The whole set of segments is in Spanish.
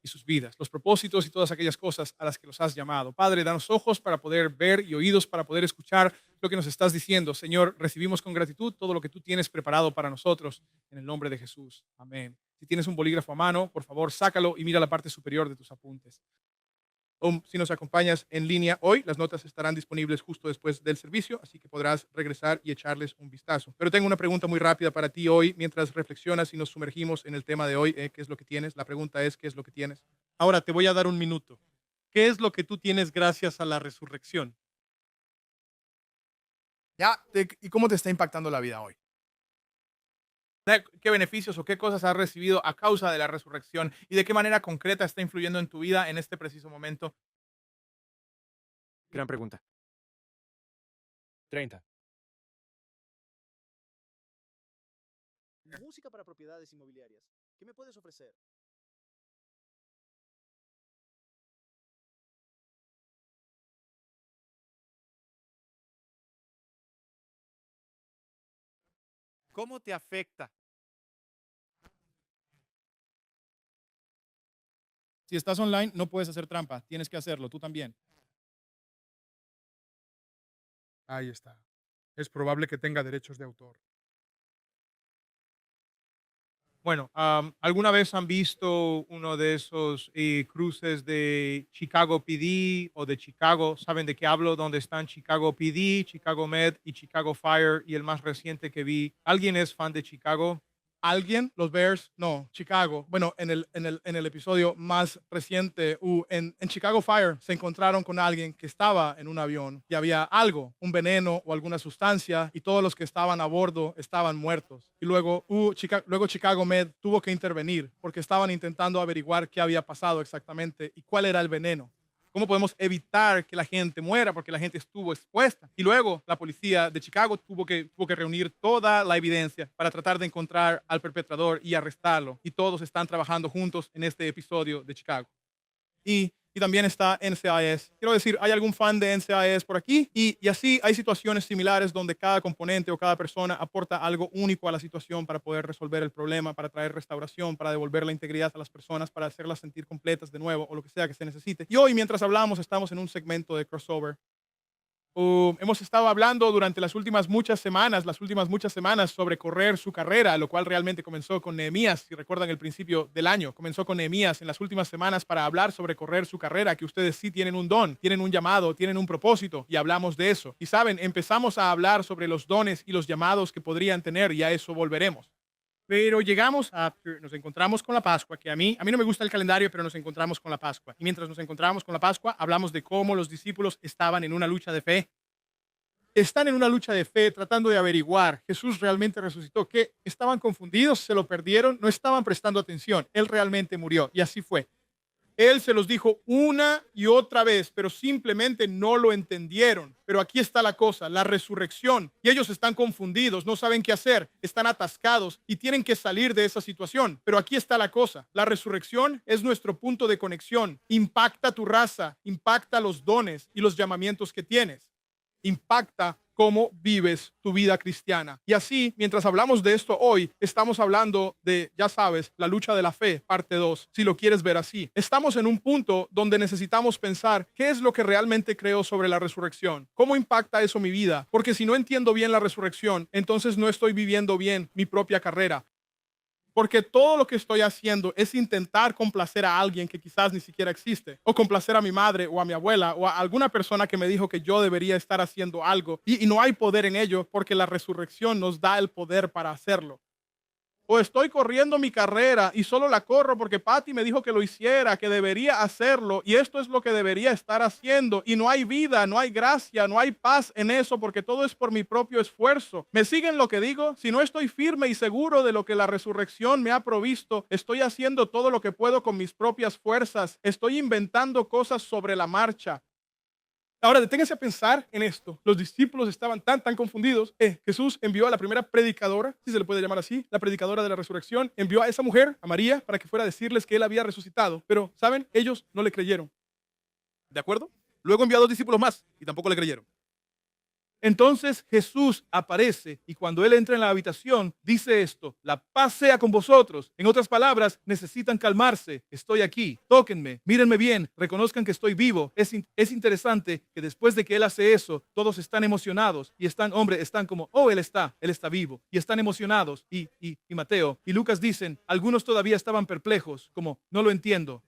y sus vidas, los propósitos y todas aquellas cosas a las que los has llamado. Padre, danos ojos para poder ver y oídos para poder escuchar lo que nos estás diciendo. Señor, recibimos con gratitud todo lo que tú tienes preparado para nosotros en el nombre de Jesús. Amén. Si tienes un bolígrafo a mano, por favor, sácalo y mira la parte superior de tus apuntes. O si nos acompañas en línea hoy, las notas estarán disponibles justo después del servicio, así que podrás regresar y echarles un vistazo. Pero tengo una pregunta muy rápida para ti hoy, mientras reflexionas y nos sumergimos en el tema de hoy. ¿Qué es lo que tienes? La pregunta es, ¿qué es lo que tienes? Ahora te voy a dar un minuto. ¿Qué es lo que tú tienes gracias a la resurrección? ¿Y cómo te está impactando la vida hoy? ¿Qué beneficios o qué cosas has recibido a causa de la resurrección y de qué manera concreta está influyendo en tu vida en este preciso momento? Gran pregunta. 30. Música para propiedades inmobiliarias. ¿Qué me puedes ofrecer? ¿Cómo te afecta? Si estás online, no puedes hacer trampa. Tienes que hacerlo, tú también. Ahí está. Es probable que tenga derechos de autor. Bueno, ¿alguna vez han visto uno de esos cruces de Chicago PD o de Chicago? ¿Saben de qué hablo? Donde están Chicago PD, Chicago Med y Chicago Fire y el más reciente que vi. ¿Alguien es fan de Chicago? ¿Alguien? ¿Los Bears? No, Chicago. Bueno, en el episodio más reciente, en Chicago Fire se encontraron con alguien que estaba en un avión y había algo, un veneno o alguna sustancia, y todos los que estaban a bordo estaban muertos. Y luego Chicago Med tuvo que intervenir porque estaban intentando averiguar qué había pasado exactamente y cuál era el veneno. ¿Cómo podemos evitar que la gente muera? Porque la gente estuvo expuesta. Y luego la policía de Chicago tuvo que reunir toda la evidencia para tratar de encontrar al perpetrador y arrestarlo. Y todos están trabajando juntos en este episodio de Chicago. Y también está NCIS. Quiero decir, ¿hay algún fan de NCIS por aquí? Y así hay situaciones similares donde cada componente o cada persona aporta algo único a la situación para poder resolver el problema, para traer restauración, para devolver la integridad a las personas, para hacerlas sentir completas de nuevo o lo que sea que se necesite. Y hoy, mientras hablamos, estamos en un segmento de crossover. Hemos estado hablando durante las últimas muchas semanas sobre correr su carrera, lo cual realmente comenzó con Nehemías, si recuerdan el principio del año, comenzó con Nehemías en las últimas semanas para hablar sobre correr su carrera, que ustedes sí tienen un don, tienen un llamado, tienen un propósito, y hablamos de eso. Y saben, empezamos a hablar sobre los dones y los llamados que podrían tener, y a eso volveremos. Pero nos encontramos con la Pascua, que a mí no me gusta el calendario, pero nos encontramos con la Pascua. Y mientras nos encontramos con la Pascua, hablamos de cómo los discípulos estaban en una lucha de fe. Están en una lucha de fe tratando de averiguar, ¿Jesús realmente resucitó? ¿Qué? ¿Estaban confundidos? ¿Se lo perdieron? No estaban prestando atención. Él realmente murió. Y así fue. Él se los dijo una y otra vez, pero simplemente no lo entendieron. Pero aquí está la cosa, la resurrección. Y ellos están confundidos, no saben qué hacer, están atascados y tienen que salir de esa situación. Pero aquí está la cosa, la resurrección es nuestro punto de conexión. Impacta tu raza, impacta los dones y los llamamientos que tienes. Impacta cómo vives tu vida cristiana. Y así, mientras hablamos de esto hoy, estamos hablando de, ya sabes, la lucha de la fe, parte 2, si lo quieres ver así. Estamos en un punto donde necesitamos pensar qué es lo que realmente creo sobre la resurrección. ¿Cómo impacta eso mi vida? Porque si no entiendo bien la resurrección, entonces no estoy viviendo bien mi propia carrera. Porque todo lo que estoy haciendo es intentar complacer a alguien que quizás ni siquiera existe, o complacer a mi madre o a mi abuela o a alguna persona que me dijo que yo debería estar haciendo algo y no hay poder en ello porque la resurrección nos da el poder para hacerlo. O estoy corriendo mi carrera y solo la corro porque Patty me dijo que lo hiciera, que debería hacerlo y esto es lo que debería estar haciendo y no hay vida, no hay gracia, no hay paz en eso porque todo es por mi propio esfuerzo. ¿Me siguen lo que digo? Si no estoy firme y seguro de lo que la resurrección me ha provisto, estoy haciendo todo lo que puedo con mis propias fuerzas, estoy inventando cosas sobre la marcha. Ahora, deténganse a pensar en esto. Los discípulos estaban tan confundidos. Jesús envió a la primera predicadora, si se le puede llamar así, la predicadora de la resurrección. Envió a esa mujer, a María, para que fuera a decirles que él había resucitado. Pero, ¿saben? Ellos no le creyeron. ¿De acuerdo? Luego envió a dos discípulos más y tampoco le creyeron. Entonces Jesús aparece y cuando Él entra en la habitación dice esto: la paz sea con vosotros. En otras palabras, necesitan calmarse. Estoy aquí, tóquenme, mírenme bien, reconozcan que estoy vivo. Es interesante que después de que Él hace eso, todos están emocionados y están como, oh, Él está vivo. Y están emocionados. Y Mateo y Lucas dicen, algunos todavía estaban perplejos, como, no lo entiendo.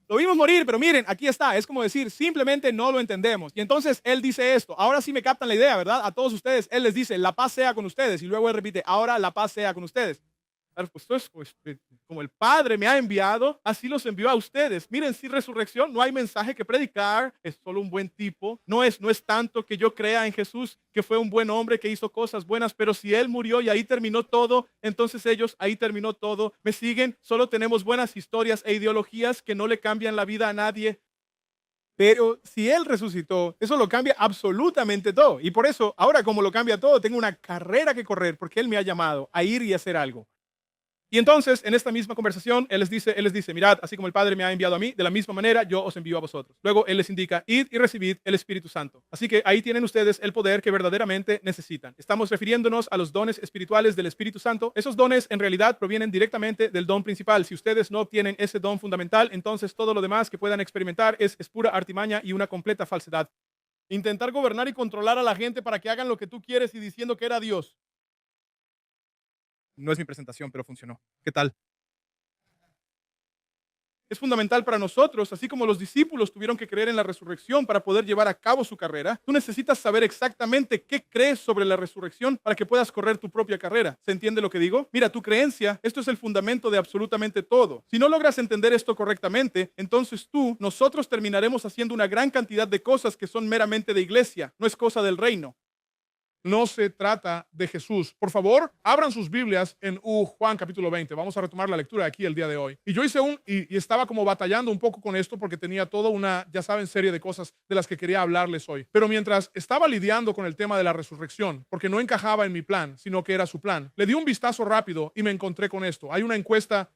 Lo vimos morir, pero miren, aquí está. Es como decir, simplemente no lo entendemos. Y entonces Él dice esto. Ahora sí me captan la idea, ¿verdad? A todos ustedes, Él les dice, la paz sea con ustedes. Y luego Él repite, ahora la paz sea con ustedes. Claro, pues esto es como el Padre me ha enviado, así los envió a ustedes. Miren, sin resurrección no hay mensaje que predicar, es solo un buen tipo. No es tanto que yo crea en Jesús, que fue un buen hombre, que hizo cosas buenas, pero si Él murió y ahí terminó todo, entonces ahí terminó todo. ¿Me siguen? Solo tenemos buenas historias e ideologías que no le cambian la vida a nadie. Pero si Él resucitó, eso lo cambia absolutamente todo. Y por eso, ahora como lo cambia todo, tengo una carrera que correr porque Él me ha llamado a ir y hacer algo. Y entonces, en esta misma conversación, Él les dice, mirad, así como el Padre me ha enviado a mí, de la misma manera yo os envío a vosotros. Luego Él les indica, id y recibid el Espíritu Santo. Así que ahí tienen ustedes el poder que verdaderamente necesitan. Estamos refiriéndonos a los dones espirituales del Espíritu Santo. Esos dones en realidad provienen directamente del don principal. Si ustedes no obtienen ese don fundamental, entonces todo lo demás que puedan experimentar es pura artimaña y una completa falsedad. Intentar gobernar y controlar a la gente para que hagan lo que tú quieres y diciendo que era Dios. No es mi presentación, pero funcionó. ¿Qué tal? Es fundamental para nosotros, así como los discípulos tuvieron que creer en la resurrección para poder llevar a cabo su carrera. Tú necesitas saber exactamente qué crees sobre la resurrección para que puedas correr tu propia carrera. ¿Se entiende lo que digo? Mira, tu creencia, esto es el fundamento de absolutamente todo. Si no logras entender esto correctamente, entonces nosotros terminaremos haciendo una gran cantidad de cosas que son meramente de iglesia, no es cosa del reino. No se trata de Jesús. Por favor, abran sus Biblias en Juan capítulo 20. Vamos a retomar la lectura aquí el día de hoy. Y yo hice y estaba como batallando un poco con esto porque tenía toda una, ya saben, serie de cosas de las que quería hablarles hoy. Pero mientras estaba lidiando con el tema de la resurrección, porque no encajaba en mi plan, sino que era su plan, le di un vistazo rápido y me encontré con esto. Hay una encuesta.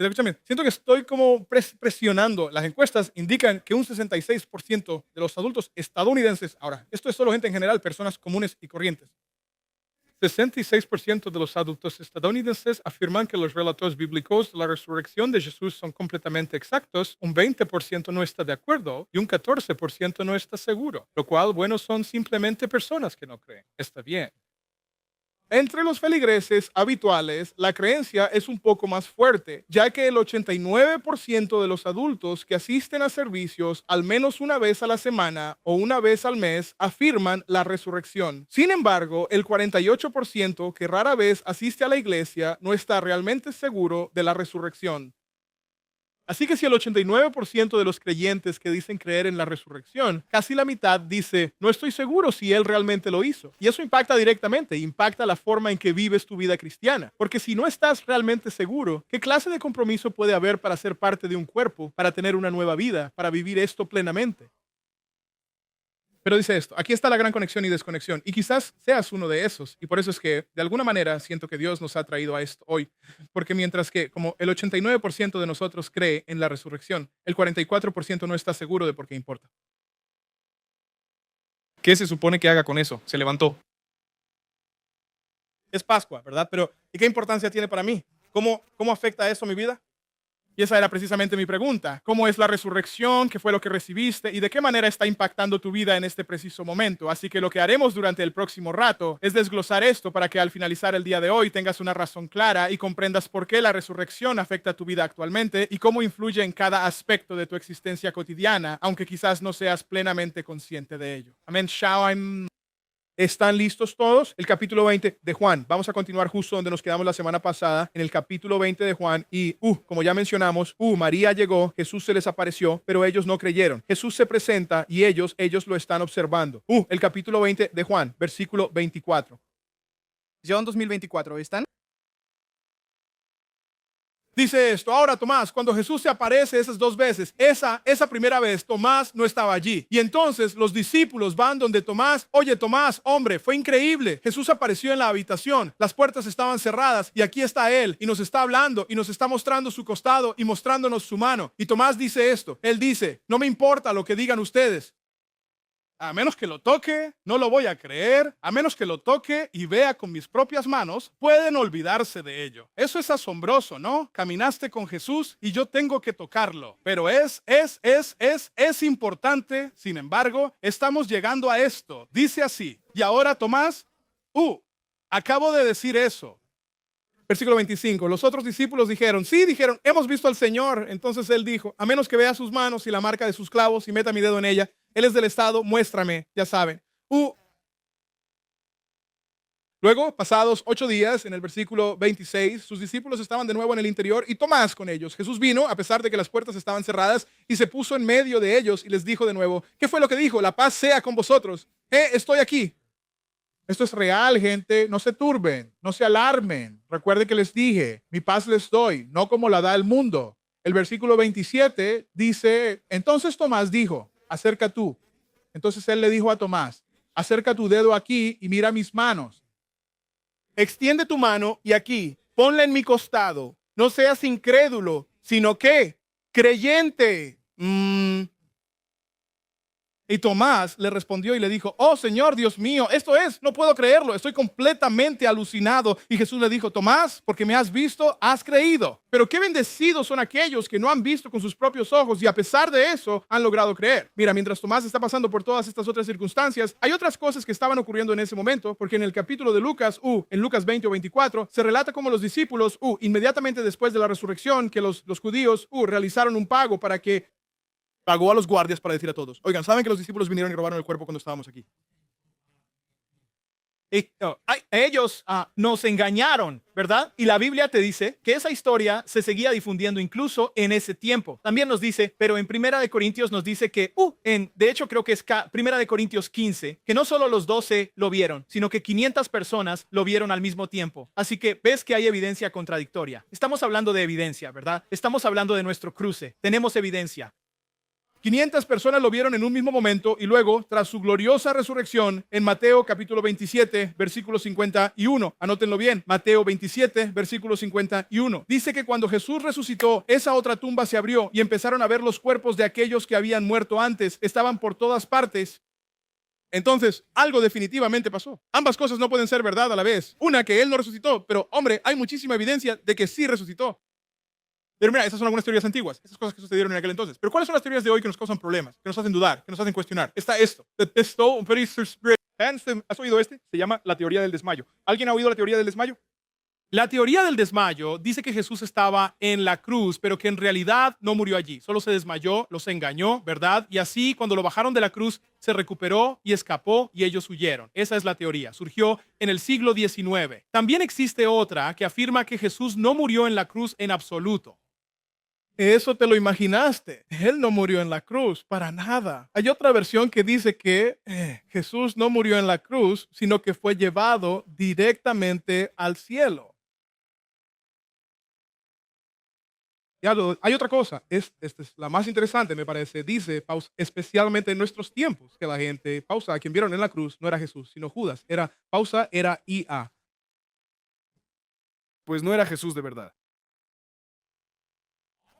Escúchame, siento que estoy como presionando. Las encuestas indican que un 66% de los adultos estadounidenses, ahora, esto es solo gente en general, personas comunes y corrientes. 66% de los adultos estadounidenses afirman que los relatos bíblicos de la resurrección de Jesús son completamente exactos, un 20% no está de acuerdo y un 14% no está seguro, lo cual, bueno, son simplemente personas que no creen. Está bien. Entre los feligreses habituales, la creencia es un poco más fuerte, ya que el 89% de los adultos que asisten a servicios al menos una vez a la semana o una vez al mes afirman la resurrección. Sin embargo, el 48% que rara vez asiste a la iglesia no está realmente seguro de la resurrección. Así que si el 89% de los creyentes que dicen creer en la resurrección, casi la mitad dice, no estoy seguro si Él realmente lo hizo. Y eso impacta directamente, impacta la forma en que vives tu vida cristiana. Porque si no estás realmente seguro, ¿qué clase de compromiso puede haber para ser parte de un cuerpo, para tener una nueva vida, para vivir esto plenamente? Pero dice esto, aquí está la gran conexión y desconexión, y quizás seas uno de esos, y por eso es que de alguna manera siento que Dios nos ha traído a esto hoy, porque mientras que como el 89% de nosotros cree en la resurrección, el 44% no está seguro de por qué importa. ¿Qué se supone que haga con eso? Se levantó. Es Pascua, ¿verdad? Pero ¿y qué importancia tiene para mí? ¿Cómo afecta eso a mi vida? Y esa era precisamente mi pregunta. ¿Cómo es la resurrección? ¿Qué fue lo que recibiste? ¿Y de qué manera está impactando tu vida en este preciso momento? Así que lo que haremos durante el próximo rato es desglosar esto para que al finalizar el día de hoy tengas una razón clara y comprendas por qué la resurrección afecta tu vida actualmente y cómo influye en cada aspecto de tu existencia cotidiana, aunque quizás no seas plenamente consciente de ello. Amén. Shalom. ¿Están listos todos? El capítulo 20 de Juan. Vamos a continuar justo donde nos quedamos la semana pasada, en el capítulo 20 de Juan. Y, como ya mencionamos, María llegó, Jesús se les apareció, pero ellos no creyeron. Jesús se presenta y ellos lo están observando. El capítulo 20 de Juan, versículo 24. John 2024, ¿están? Dice esto, ahora Tomás, cuando Jesús se aparece esas dos veces, esa primera vez Tomás no estaba allí. Y entonces los discípulos van donde Tomás, oye Tomás, hombre, fue increíble. Jesús apareció en la habitación, las puertas estaban cerradas y aquí está Él y nos está hablando y nos está mostrando su costado y mostrándonos su mano. Y Tomás dice esto, él dice, no me importa lo que digan ustedes. A menos que lo toque, no lo voy a creer. A menos que lo toque y vea con mis propias manos, pueden olvidarse de ello. Eso es asombroso, ¿no? Caminaste con Jesús y yo tengo que tocarlo. Pero es importante. Sin embargo, estamos llegando a esto. Dice así. Y ahora, Tomás, acabo de decir eso. Versículo 25. Los otros discípulos dijeron, hemos visto al Señor. Entonces él dijo, a menos que vea sus manos y la marca de sus clavos y meta mi dedo en ella. Él es del Estado, muéstrame, ya saben. Luego, pasados 8 días, en el versículo 26, sus discípulos estaban de nuevo en el interior y Tomás con ellos. Jesús vino, a pesar de que las puertas estaban cerradas, y se puso en medio de ellos y les dijo de nuevo, ¿qué fue lo que dijo? La paz sea con vosotros. Estoy aquí. Esto es real, gente. No se turben, no se alarmen. Recuerden que les dije, mi paz les doy, no como la da el mundo. El versículo 27 dice, entonces Tomás dijo, acerca tú. Entonces él le dijo a Tomás, acerca tu dedo aquí y mira mis manos. Extiende tu mano y aquí, ponla en mi costado. No seas incrédulo, sino que creyente. Y Tomás le respondió y le dijo, oh Señor, Dios mío, no puedo creerlo, estoy completamente alucinado. Y Jesús le dijo, Tomás, porque me has visto, has creído. Pero qué bendecidos son aquellos que no han visto con sus propios ojos y a pesar de eso han logrado creer. Mira, mientras Tomás está pasando por todas estas otras circunstancias, hay otras cosas que estaban ocurriendo en ese momento, porque en el capítulo de Lucas, en Lucas 20 o 24, se relata cómo los discípulos, inmediatamente después de la resurrección, que los judíos, realizaron un pago para que pagó a los guardias para decir a todos, oigan, ¿saben que los discípulos vinieron y robaron el cuerpo cuando estábamos aquí? Ellos nos engañaron, ¿verdad? Y la Biblia te dice que esa historia se seguía difundiendo incluso en ese tiempo. También nos dice, pero en Primera de Corintios nos dice que, de hecho creo que es Primera de Corintios 15, que no solo los 12 lo vieron, sino que 500 personas lo vieron al mismo tiempo. Así que ves que hay evidencia contradictoria. Estamos hablando de evidencia, ¿verdad? Estamos hablando de nuestro cruce. Tenemos evidencia. 500 personas lo vieron en un mismo momento y luego, tras su gloriosa resurrección, en Mateo capítulo 27, versículo 51. Anótenlo bien, Mateo 27, versículo 51. Dice que cuando Jesús resucitó, esa otra tumba se abrió y empezaron a ver los cuerpos de aquellos que habían muerto antes. Estaban por todas partes. Entonces, algo definitivamente pasó. Ambas cosas no pueden ser verdad a la vez. Una, que Él no resucitó, pero hombre, hay muchísima evidencia de que sí resucitó. Pero mira, esas son algunas teorías antiguas, esas cosas que sucedieron en aquel entonces. Pero ¿cuáles son las teorías de hoy que nos causan problemas, que nos hacen dudar, que nos hacen cuestionar? Está esto. ¿Has oído este? Se llama la teoría del desmayo. ¿Alguien ha oído la teoría del desmayo? La teoría del desmayo dice que Jesús estaba en la cruz, pero que en realidad no murió allí. Solo se desmayó, los engañó, ¿verdad? Y así, cuando lo bajaron de la cruz, se recuperó y escapó y ellos huyeron. Esa es la teoría. Surgió en el siglo XIX. También existe otra que afirma que Jesús no murió en la cruz en absoluto. Eso te lo imaginaste. Él no murió en la cruz, para nada. Hay otra versión que dice que Jesús no murió en la cruz, sino que fue llevado directamente al cielo. Hay otra cosa, esta es la más interesante, me parece. Dice, especialmente en nuestros tiempos, que la gente, a quien vieron en la cruz no era Jesús, sino Judas. Era IA. Pues no era Jesús de verdad.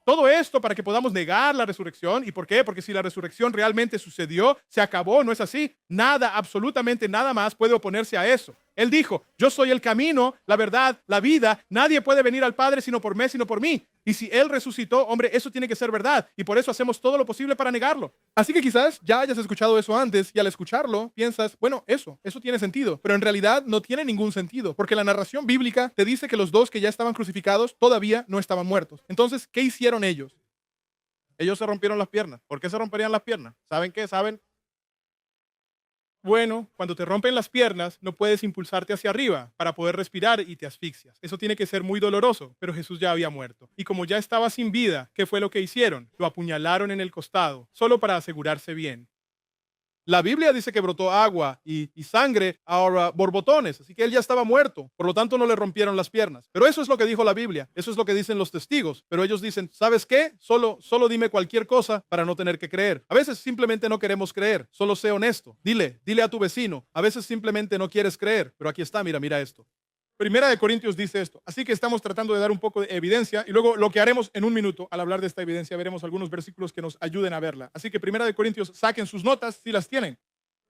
Todo esto para que podamos negar la resurrección. ¿Y por qué? Porque si la resurrección realmente sucedió, se acabó, ¿no es así? Nada, absolutamente nada más puede oponerse a eso. Él dijo, yo soy el camino, la verdad, la vida. Nadie puede venir al Padre sino por mí. Y si Él resucitó, hombre, eso tiene que ser verdad. Y por eso hacemos todo lo posible para negarlo. Así que quizás ya hayas escuchado eso antes y al escucharlo piensas, bueno, eso tiene sentido. Pero en realidad no tiene ningún sentido. Porque la narración bíblica te dice que los dos que ya estaban crucificados todavía no estaban muertos. Entonces, ¿qué hicieron ellos? Ellos se rompieron las piernas. ¿Por qué se romperían las piernas? ¿Saben qué? ¿Saben? Bueno, cuando te rompen las piernas, no puedes impulsarte hacia arriba para poder respirar y te asfixias. Eso tiene que ser muy doloroso, pero Jesús ya había muerto. Y como ya estaba sin vida, ¿qué fue lo que hicieron? Lo apuñalaron en el costado, solo para asegurarse bien. La Biblia dice que brotó agua y sangre, ahora borbotones, así que él ya estaba muerto, por lo tanto no le rompieron las piernas. Pero eso es lo que dijo la Biblia, eso es lo que dicen los testigos, pero ellos dicen, ¿sabes qué? Solo dime cualquier cosa para no tener que creer. A veces simplemente no queremos creer, solo sé honesto. Dile a tu vecino, a veces simplemente no quieres creer, pero aquí está, mira esto. Primera de Corintios dice esto, así que estamos tratando de dar un poco de evidencia y luego lo que haremos en un minuto al hablar de esta evidencia veremos algunos versículos que nos ayuden a verla. Así que Primera de Corintios, saquen sus notas si las tienen.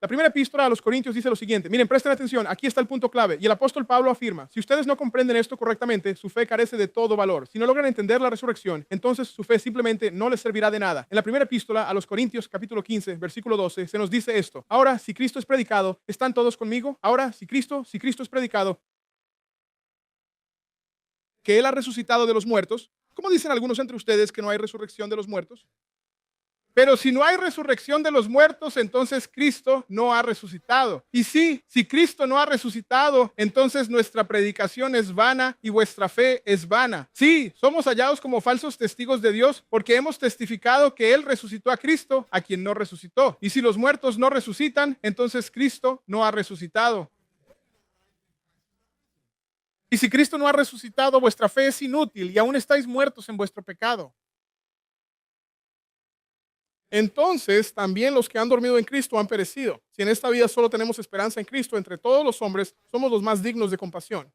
La primera epístola a los Corintios dice lo siguiente. Miren, presten atención, aquí está el punto clave. Y el apóstol Pablo afirma, si ustedes no comprenden esto correctamente, su fe carece de todo valor. Si no logran entender la resurrección, entonces su fe simplemente no les servirá de nada. En la primera epístola a los Corintios, capítulo 15, versículo 12, se nos dice esto. Ahora, si Cristo es predicado, ¿están todos conmigo? Ahora, si Cristo es predicado, que Él ha resucitado de los muertos, ¿cómo dicen algunos entre ustedes que no hay resurrección de los muertos? Pero si no hay resurrección de los muertos, entonces Cristo no ha resucitado. Y sí, si Cristo no ha resucitado, entonces nuestra predicación es vana y vuestra fe es vana. Sí, somos hallados como falsos testigos de Dios porque hemos testificado que Él resucitó a Cristo, a quien no resucitó. Y si los muertos no resucitan, entonces Cristo no ha resucitado. Y si Cristo no ha resucitado, vuestra fe es inútil y aún estáis muertos en vuestro pecado. Entonces también los que han dormido en Cristo han perecido. Si en esta vida solo tenemos esperanza en Cristo, entre todos los hombres somos los más dignos de compasión.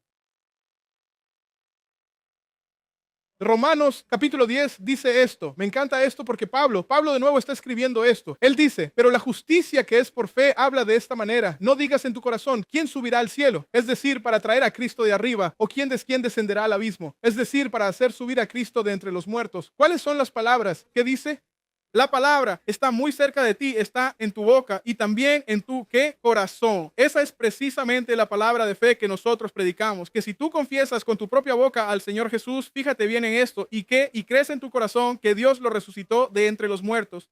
Romanos capítulo 10 dice esto. Me encanta esto porque Pablo de nuevo está escribiendo esto. Él dice, pero la justicia que es por fe habla de esta manera. No digas en tu corazón, ¿quién subirá al cielo? Es decir, para traer a Cristo de arriba. ¿O quién descenderá al abismo? Es decir, para hacer subir a Cristo de entre los muertos. ¿Cuáles son las palabras? ¿Qué dice? La palabra está muy cerca de ti, está en tu boca y también en tu ¿qué? Corazón. Esa es precisamente la palabra de fe que nosotros predicamos, que si tú confiesas con tu propia boca al Señor Jesús, fíjate bien en esto, y crees en tu corazón que Dios lo resucitó de entre los muertos.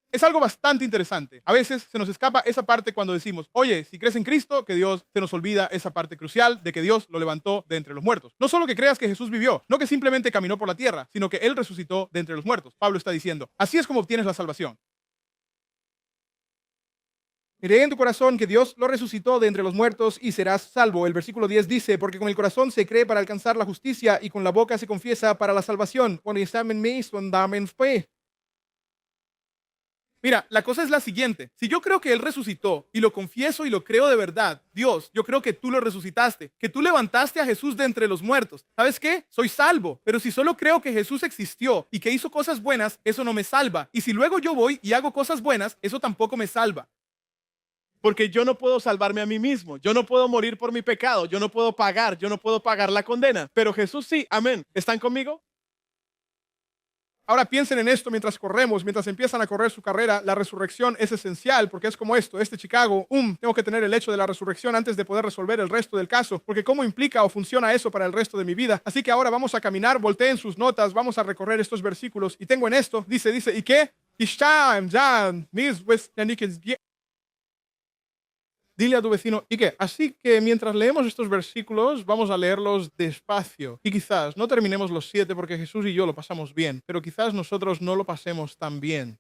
Es algo bastante interesante. A veces se nos escapa esa parte cuando decimos, oye, si crees en Cristo, que Dios, se nos olvida esa parte crucial de que Dios lo levantó de entre los muertos. No solo que creas que Jesús vivió, no que simplemente caminó por la tierra, sino que Él resucitó de entre los muertos. Pablo está diciendo, así es como obtienes la salvación. Cree en tu corazón que Dios lo resucitó de entre los muertos y serás salvo. El versículo 10 dice, porque con el corazón se cree para alcanzar la justicia y con la boca se confiesa para la salvación. Mira, la cosa es la siguiente. Si yo creo que Él resucitó y lo confieso y lo creo de verdad, Dios, yo creo que tú lo resucitaste, que tú levantaste a Jesús de entre los muertos. ¿Sabes qué? Soy salvo. Pero si solo creo que Jesús existió y que hizo cosas buenas, eso no me salva. Y si luego yo voy y hago cosas buenas, eso tampoco me salva. Porque yo no puedo salvarme a mí mismo. Yo no puedo morir por mi pecado. Yo no puedo pagar la condena. Pero Jesús sí. Amén. ¿Están conmigo? Ahora piensen en esto mientras empiezan a correr su carrera. La resurrección es esencial porque es como esto, Chicago, tengo que tener el hecho de la resurrección antes de poder resolver el resto del caso, porque cómo implica o funciona eso para el resto de mi vida. Así que ahora vamos a caminar, volteen sus notas, vamos a recorrer estos versículos y tengo en esto, dice, ¿y qué? Dile a tu vecino, ¿y qué? Así que mientras leemos estos versículos, vamos a leerlos despacio. Y quizás no terminemos los 7 porque Jesús y yo lo pasamos bien, pero quizás nosotros no lo pasemos tan bien.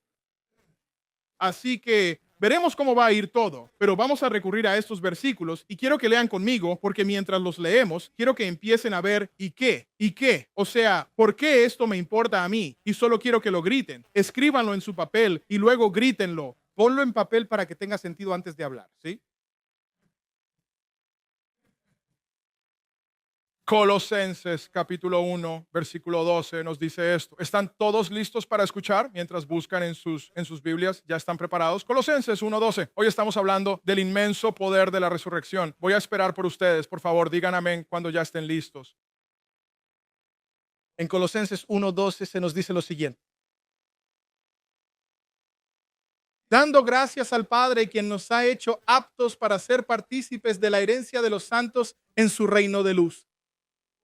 Así que veremos cómo va a ir todo, pero vamos a recurrir a estos versículos y quiero que lean conmigo porque mientras los leemos, quiero que empiecen a ver ¿y qué? ¿Y qué? O sea, ¿por qué esto me importa a mí? Y solo quiero que lo griten. Escríbanlo en su papel y luego grítenlo. Ponlo en papel para que tenga sentido antes de hablar, ¿sí? Colosenses capítulo 1, versículo 12 nos dice esto. ¿Están todos listos para escuchar mientras buscan en sus Biblias? ¿Ya están preparados? Colosenses 1:12. Hoy estamos hablando del inmenso poder de la resurrección. Voy a esperar por ustedes. Por favor, digan amén cuando ya estén listos. En Colosenses 1:12 se nos dice lo siguiente. Dando gracias al Padre, quien nos ha hecho aptos para ser partícipes de la herencia de los santos en su reino de luz.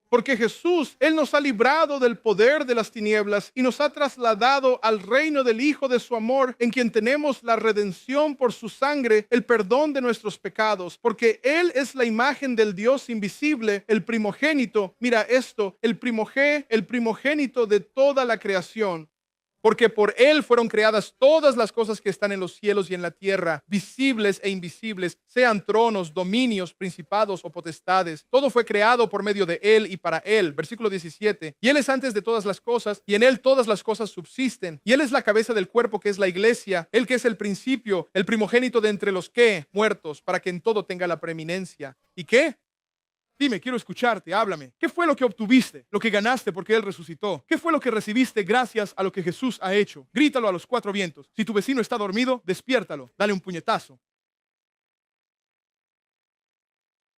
Porque Jesús, Él nos ha librado del poder de las tinieblas y nos ha trasladado al reino del Hijo de su amor, en quien tenemos la redención por su sangre, el perdón de nuestros pecados. Porque Él es la imagen del Dios invisible, el primogénito. Mira esto, el primogénito de toda la creación. Porque por Él fueron creadas todas las cosas que están en los cielos y en la tierra, visibles e invisibles, sean tronos, dominios, principados o potestades. Todo fue creado por medio de Él y para Él. Versículo 17. Y Él es antes de todas las cosas, y en Él todas las cosas subsisten. Y Él es la cabeza del cuerpo, que es la iglesia. Él que es el principio, el primogénito de entre los que muertos, para que en todo tenga la preeminencia. ¿Y qué? Dime, quiero escucharte, háblame. ¿Qué fue lo que obtuviste, lo que ganaste porque Él resucitó? ¿Qué fue lo que recibiste gracias a lo que Jesús ha hecho? Grítalo a los 4 vientos. Si tu vecino está dormido, despiértalo, dale un puñetazo.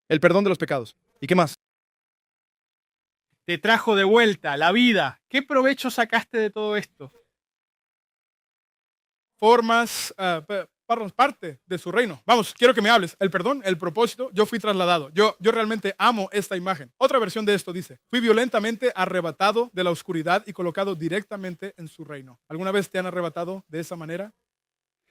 El perdón de los pecados. ¿Y qué más? Te trajo de vuelta la vida. ¿Qué provecho sacaste de todo esto? Formas, parte de su reino. Vamos, quiero que me hables. El perdón, el propósito, yo fui trasladado. Yo realmente amo esta imagen. Otra versión de esto dice, fui violentamente arrebatado de la oscuridad y colocado directamente en su reino. ¿Alguna vez te han arrebatado de esa manera?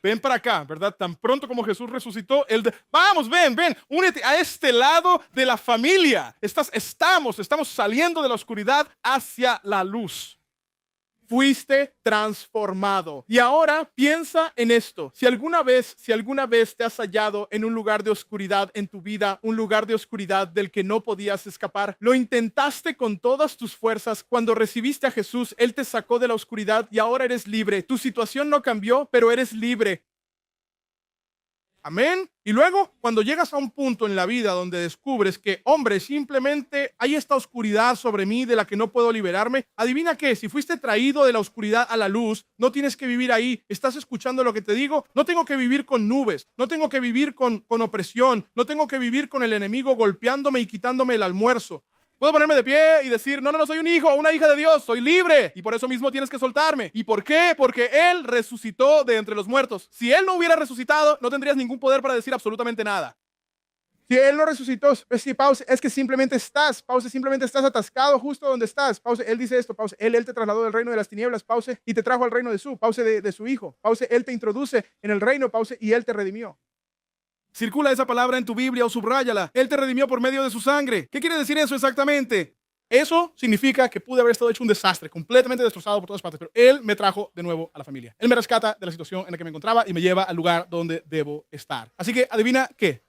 Ven para acá, ¿verdad? Tan pronto como Jesús resucitó, vamos, ven, únete a este lado de la familia. Estamos saliendo de la oscuridad hacia la luz. Fuiste transformado. Y ahora piensa en esto. Si alguna vez te has hallado en un lugar de oscuridad en tu vida, un lugar de oscuridad del que no podías escapar, lo intentaste con todas tus fuerzas. Cuando recibiste a Jesús, Él te sacó de la oscuridad y ahora eres libre. Tu situación no cambió, pero eres libre. Amén. Y luego, cuando llegas a un punto en la vida donde descubres que, hombre, simplemente hay esta oscuridad sobre mí de la que no puedo liberarme, adivina qué, si fuiste traído de la oscuridad a la luz, no tienes que vivir ahí. ¿Estás escuchando lo que te digo? No tengo que vivir con nubes, no tengo que vivir con opresión, no tengo que vivir con el enemigo golpeándome y quitándome el almuerzo. Puedo ponerme de pie y decir, no, soy un hijo o una hija de Dios, soy libre y por eso mismo tienes que soltarme. ¿Y por qué? Porque Él resucitó de entre los muertos. Si Él no hubiera resucitado, no tendrías ningún poder para decir absolutamente nada. Si Él no resucitó, sí, pause, es que simplemente estás atascado justo donde estás. Pause, Él dice esto, pause, Él te trasladó del reino de las tinieblas, pause, y te trajo al reino de su hijo. Pause, Él te introduce en el reino, pause, y Él te redimió. Circula esa palabra en tu Biblia o subráyala. Él te redimió por medio de su sangre. ¿Qué quiere decir eso exactamente? Eso significa que pude haber estado hecho un desastre, completamente destrozado por todas partes, pero Él me trajo de nuevo a la familia. Él me rescata de la situación en la que me encontraba y me lleva al lugar donde debo estar. Así que, ¿adivina qué?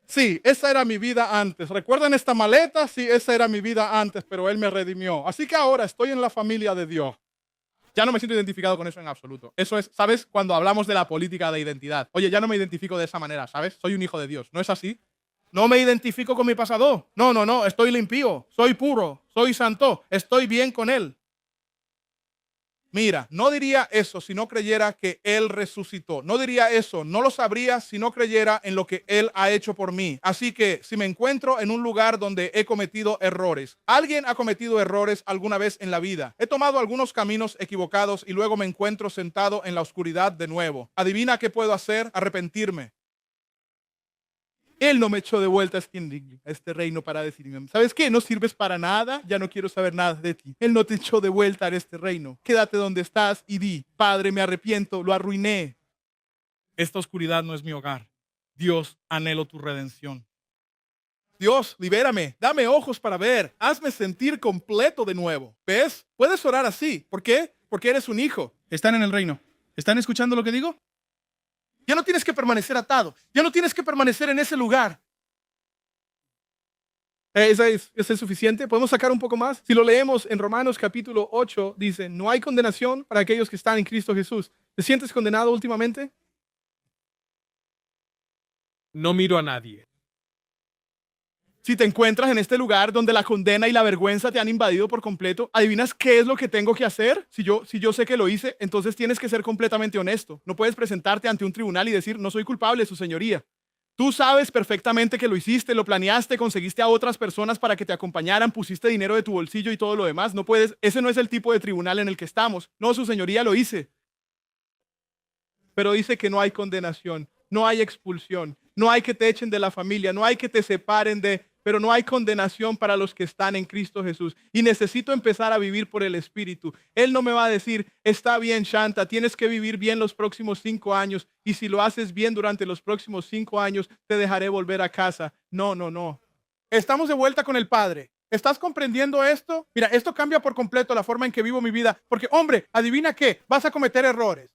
Sí, esa era mi vida antes. ¿Recuerdan esta maleta? Sí, esa era mi vida antes, pero Él me redimió. Así que ahora estoy en la familia de Dios. Ya no me siento identificado con eso en absoluto. Eso es, ¿sabes? Cuando hablamos de la política de identidad. Oye, ya no me identifico de esa manera, ¿sabes? Soy un hijo de Dios. ¿No es así? No me identifico con mi pasado. No. Estoy limpio. Soy puro. Soy santo. Estoy bien con Él. Mira, no diría eso si no creyera que Él resucitó. No diría eso, no lo sabría si no creyera en lo que Él ha hecho por mí. Así que si me encuentro en un lugar donde he cometido errores, alguien ha cometido errores alguna vez en la vida. He tomado algunos caminos equivocados y luego me encuentro sentado en la oscuridad de nuevo. ¿Adivina qué puedo hacer? Arrepentirme. Él no me echó de vuelta a este reino para decirme, ¿sabes qué? No sirves para nada, ya no quiero saber nada de ti. Él no te echó de vuelta a este reino. Quédate donde estás y di, Padre, me arrepiento, lo arruiné. Esta oscuridad no es mi hogar. Dios, anhelo tu redención. Dios, libérame, dame ojos para ver, hazme sentir completo de nuevo. ¿Ves? Puedes orar así. ¿Por qué? Porque eres un hijo. Están en el reino. ¿Están escuchando lo que digo? Ya no tienes que permanecer atado. Ya no tienes que permanecer en ese lugar. ¿Eso es suficiente? ¿Podemos sacar un poco más? Si lo leemos en Romanos capítulo 8, dice, no hay condenación para aquellos que están en Cristo Jesús. ¿Te sientes condenado últimamente? No miro a nadie. Si te encuentras en este lugar donde la condena y la vergüenza te han invadido por completo, ¿adivinas qué es lo que tengo que hacer? Si yo sé que lo hice, entonces tienes que ser completamente honesto. No puedes presentarte ante un tribunal y decir, no soy culpable, su señoría. Tú sabes perfectamente que lo hiciste, lo planeaste, conseguiste a otras personas para que te acompañaran, pusiste dinero de tu bolsillo y todo lo demás. No puedes, ese no es el tipo de tribunal en el que estamos. No, su señoría, lo hice. Pero dice que no hay condenación, no hay expulsión, no hay que te echen de la familia, no hay que te separen pero no hay condenación para los que están en Cristo Jesús. Y necesito empezar a vivir por el Espíritu. Él no me va a decir, está bien, Shanta, tienes que vivir bien los próximos 5 años. Y si lo haces bien durante los próximos 5 años, te dejaré volver a casa. No. Estamos de vuelta con el Padre. ¿Estás comprendiendo esto? Mira, esto cambia por completo la forma en que vivo mi vida. Porque, hombre, adivina qué, vas a cometer errores.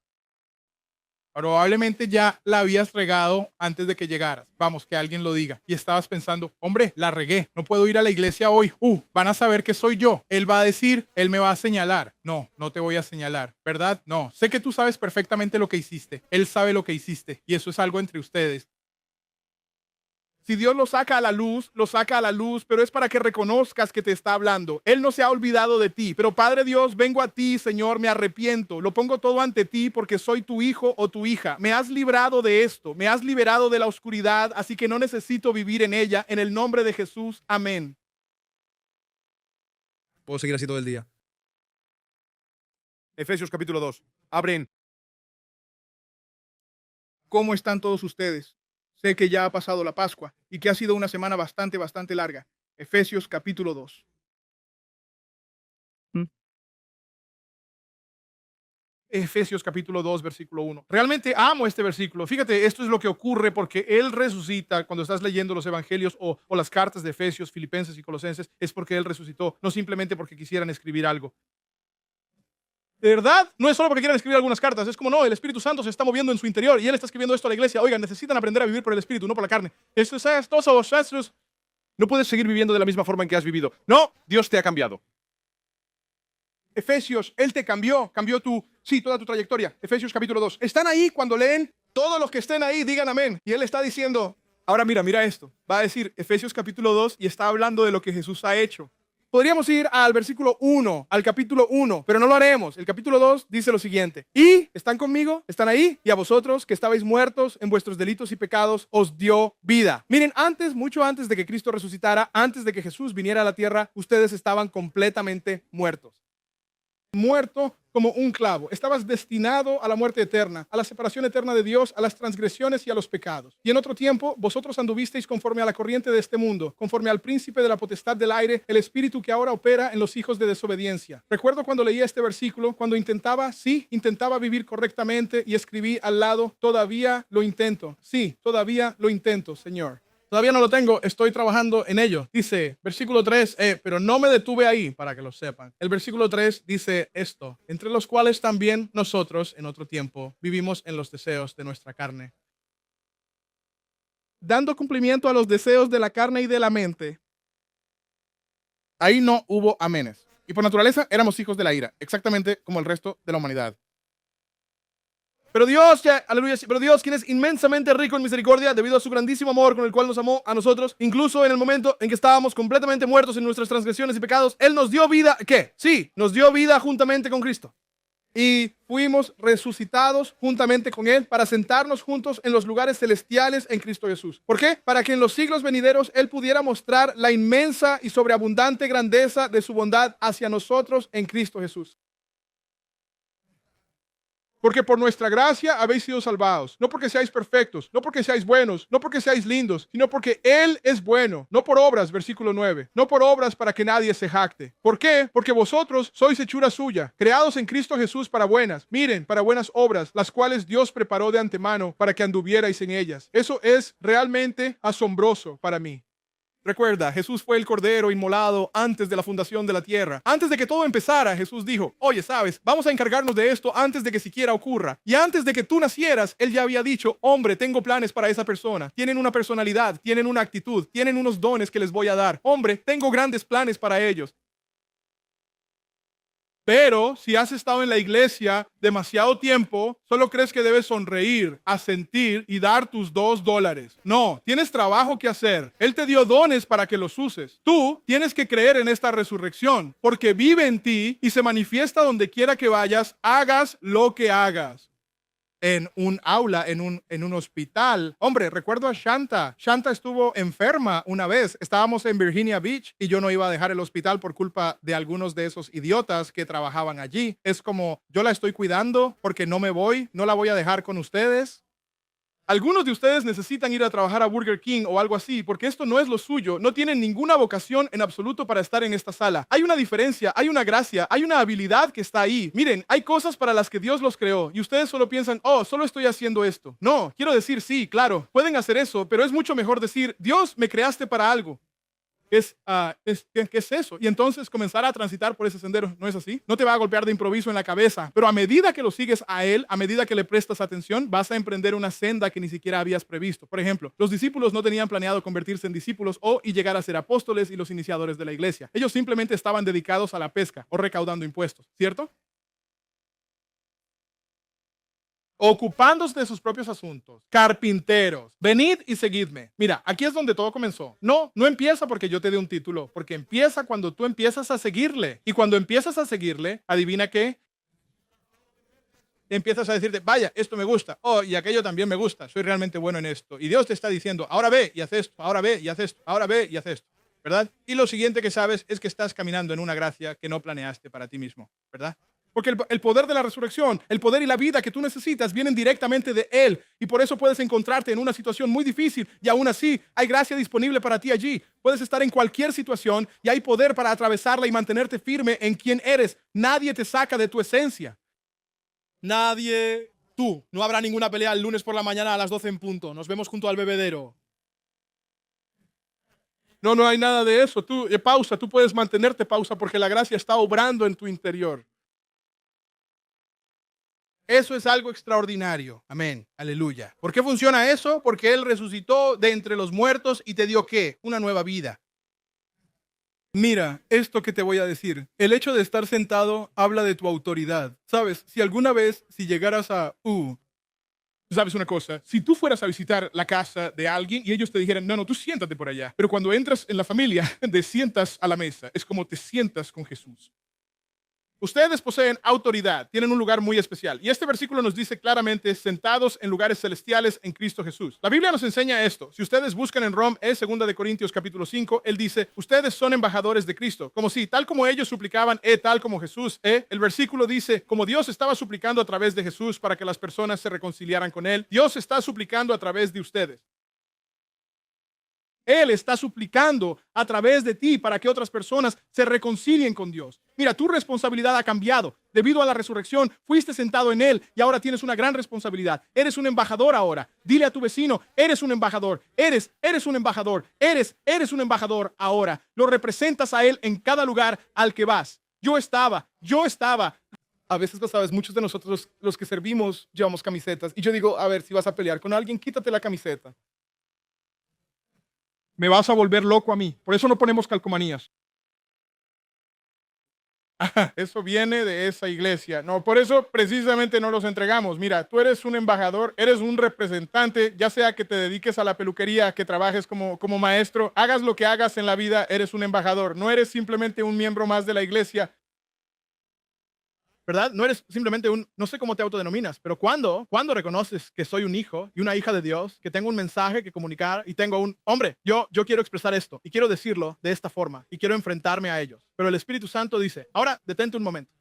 Probablemente ya la habías regado antes de que llegaras. Vamos, que alguien lo diga. Y estabas pensando, hombre, la regué. No puedo ir a la iglesia hoy. Van a saber que soy yo. Él va a decir, él me va a señalar. No te voy a señalar, ¿verdad? No. Sé que tú sabes perfectamente lo que hiciste. Él sabe lo que hiciste. Y eso es algo entre ustedes. Si Dios lo saca a la luz, pero es para que reconozcas que te está hablando. Él no se ha olvidado de ti. Pero Padre Dios, vengo a ti, Señor, me arrepiento. Lo pongo todo ante ti porque soy tu hijo o tu hija. Me has librado de esto, me has liberado de la oscuridad, así que no necesito vivir en ella. En el nombre de Jesús, amén. Puedo seguir así todo el día. Efesios capítulo 2. Abren. ¿Cómo están todos ustedes? Sé que ya ha pasado la Pascua y que ha sido una semana bastante larga. Efesios capítulo 2. Efesios capítulo 2, versículo 1. Realmente amo este versículo. Fíjate, esto es lo que ocurre porque Él resucita. Cuando estás leyendo los evangelios o las cartas de Efesios, Filipenses y Colosenses, es porque Él resucitó, no simplemente porque quisieran escribir algo. De verdad, no es solo porque quieran escribir algunas cartas, es como no, el Espíritu Santo se está moviendo en su interior y Él está escribiendo esto a la iglesia. Oigan, necesitan aprender a vivir por el Espíritu, no por la carne. No puedes seguir viviendo de la misma forma en que has vivido. No, Dios te ha cambiado. Efesios, Él te cambió toda tu trayectoria. Efesios capítulo 2. Están ahí cuando leen, todos los que estén ahí digan amén. Y Él está diciendo, ahora mira esto. Va a decir Efesios capítulo 2 y está hablando de lo que Jesús ha hecho. Podríamos ir al versículo 1, al capítulo 1, pero no lo haremos. El capítulo 2 dice lo siguiente. Y están conmigo, están ahí, y a vosotros que estabais muertos en vuestros delitos y pecados, os dio vida. Miren, mucho antes de que Cristo resucitara, antes de que Jesús viniera a la tierra, ustedes estaban completamente muertos. Muerto como un clavo. Estabas destinado a la muerte eterna, a la separación eterna de Dios, a las transgresiones y a los pecados. Y en otro tiempo, vosotros anduvisteis conforme a la corriente de este mundo, conforme al príncipe de la potestad del aire, el espíritu que ahora opera en los hijos de desobediencia. Recuerdo cuando leía este versículo, cuando intentaba vivir correctamente y escribí al lado, todavía lo intento. Sí, todavía lo intento, Señor. Todavía no lo tengo, estoy trabajando en ello. Dice, versículo 3, pero no me detuve ahí, para que lo sepan. El versículo 3 dice esto, entre los cuales también nosotros, en otro tiempo, vivimos en los deseos de nuestra carne, dando cumplimiento a los deseos de la carne y de la mente. Ahí no hubo amenes. Y por naturaleza éramos hijos de la ira, exactamente como el resto de la humanidad. Pero Dios, quien es inmensamente rico en misericordia, debido a su grandísimo amor con el cual nos amó a nosotros, incluso en el momento en que estábamos completamente muertos en nuestras transgresiones y pecados, Él nos dio vida, ¿qué? Sí, nos dio vida juntamente con Cristo. Y fuimos resucitados juntamente con Él para sentarnos juntos en los lugares celestiales en Cristo Jesús. ¿Por qué? Para que en los siglos venideros Él pudiera mostrar la inmensa y sobreabundante grandeza de su bondad hacia nosotros en Cristo Jesús. Porque por nuestra gracia habéis sido salvados, no porque seáis perfectos, no porque seáis buenos, no porque seáis lindos, sino porque Él es bueno, no por obras, versículo 9, no por obras para que nadie se jacte. ¿Por qué? Porque vosotros sois hechura suya, creados en Cristo Jesús para buenas obras, las cuales Dios preparó de antemano para que anduvierais en ellas. Eso es realmente asombroso para mí. Recuerda, Jesús fue el cordero inmolado antes de la fundación de la tierra. Antes de que todo empezara, Jesús dijo, oye, ¿sabes? Vamos a encargarnos de esto antes de que siquiera ocurra. Y antes de que tú nacieras, Él ya había dicho, hombre, tengo planes para esa persona. Tienen una personalidad, tienen una actitud, tienen unos dones que les voy a dar. Hombre, tengo grandes planes para ellos. Pero si has estado en la iglesia demasiado tiempo, solo crees que debes sonreír, asentir y dar tus $2. No, tienes trabajo que hacer. Él te dio dones para que los uses. Tú tienes que creer en esta resurrección, porque vive en ti y se manifiesta donde quiera que vayas, hagas lo que hagas. En un aula, en un hospital. Hombre, recuerdo a Shanta. Shanta estuvo enferma una vez. Estábamos en Virginia Beach y yo no iba a dejar el hospital por culpa de algunos de esos idiotas que trabajaban allí. Es como, yo la estoy cuidando porque no la voy a dejar con ustedes. Algunos de ustedes necesitan ir a trabajar a Burger King o algo así, porque esto no es lo suyo. No tienen ninguna vocación en absoluto para estar en esta sala. Hay una diferencia, hay una gracia, hay una habilidad que está ahí. Miren, hay cosas para las que Dios los creó y ustedes solo piensan, oh, solo estoy haciendo esto. No, quiero decir, sí, claro, pueden hacer eso, pero es mucho mejor decir, Dios, me creaste para algo. ¿Qué es eso? Y entonces comenzar a transitar por ese sendero. ¿No es así? No te va a golpear de improviso en la cabeza, pero a medida que lo sigues a Él, a medida que le prestas atención, vas a emprender una senda que ni siquiera habías previsto. Por ejemplo, los discípulos no tenían planeado convertirse en discípulos y llegar a ser apóstoles y los iniciadores de la iglesia. Ellos simplemente estaban dedicados a la pesca o recaudando impuestos, ¿cierto? ocupándose de sus propios asuntos, carpinteros, venid y seguidme. Mira, aquí es donde todo comenzó. No empieza porque yo te dé un título, porque empieza cuando tú empiezas a seguirle. Y cuando empiezas a seguirle, adivina qué, empiezas a decirte, vaya, esto me gusta, oh, y aquello también me gusta, soy realmente bueno en esto. Y Dios te está diciendo, ahora ve y haz esto, ahora ve y haz esto, ahora ve y haz esto, ¿verdad? Y lo siguiente que sabes es que estás caminando en una gracia que no planeaste para ti mismo, ¿verdad? Porque el poder de la resurrección, el poder y la vida que tú necesitas vienen directamente de Él. Y por eso puedes encontrarte en una situación muy difícil y aún así hay gracia disponible para ti allí. Puedes estar en cualquier situación y hay poder para atravesarla y mantenerte firme en quien eres. Nadie te saca de tu esencia. Nadie, tú. No habrá ninguna pelea el lunes por la mañana a las 12 en punto. Nos vemos junto al bebedero. No hay nada de eso. Tú puedes mantenerte pausa porque la gracia está obrando en tu interior. Eso es algo extraordinario. Amén. Aleluya. ¿Por qué funciona eso? Porque Él resucitó de entre los muertos y te dio ¿qué? Una nueva vida. Mira, esto que te voy a decir, el hecho de estar sentado habla de tu autoridad. Sabes, si alguna vez, si llegaras a, ¿Sabes una cosa? Si tú fueras a visitar la casa de alguien y ellos te dijeran, no, tú siéntate por allá. Pero cuando entras en la familia, te sientas a la mesa. Es como te sientas con Jesús. Ustedes poseen autoridad, tienen un lugar muy especial. Y este versículo nos dice claramente, sentados en lugares celestiales en Cristo Jesús. La Biblia nos enseña esto. Si ustedes buscan en Rom, es 2 de Corintios capítulo 5, él dice, ustedes son embajadores de Cristo. Como si, tal como ellos suplicaban, tal como Jesús, El versículo dice, como Dios estaba suplicando a través de Jesús para que las personas se reconciliaran con Él, Dios está suplicando a través de ustedes. Él está suplicando a través de ti para que otras personas se reconcilien con Dios. Mira, tu responsabilidad ha cambiado. Debido a la resurrección, fuiste sentado en Él y ahora tienes una gran responsabilidad. Eres un embajador ahora. Dile a tu vecino, eres un embajador. Eres un embajador. Eres un embajador ahora. Lo representas a Él en cada lugar al que vas. Yo estaba. A veces, sabes, muchos de nosotros, los que servimos, llevamos camisetas. Y yo digo, a ver, si vas a pelear con alguien, quítate la camiseta. Me vas a volver loco a mí. Por eso no ponemos calcomanías. Eso viene de esa iglesia. No, por eso precisamente no los entregamos. Mira, tú eres un embajador, eres un representante, ya sea que te dediques a la peluquería, que trabajes como maestro, hagas lo que hagas en la vida, eres un embajador. No eres simplemente un miembro más de la iglesia. ¿Verdad? No eres simplemente no sé cómo te autodenominas, pero ¿cuándo reconoces que soy un hijo y una hija de Dios, que tengo un mensaje que comunicar y tengo hombre, yo quiero expresar esto y quiero decirlo de esta forma y quiero enfrentarme a ellos? Pero el Espíritu Santo dice, ahora detente un momento.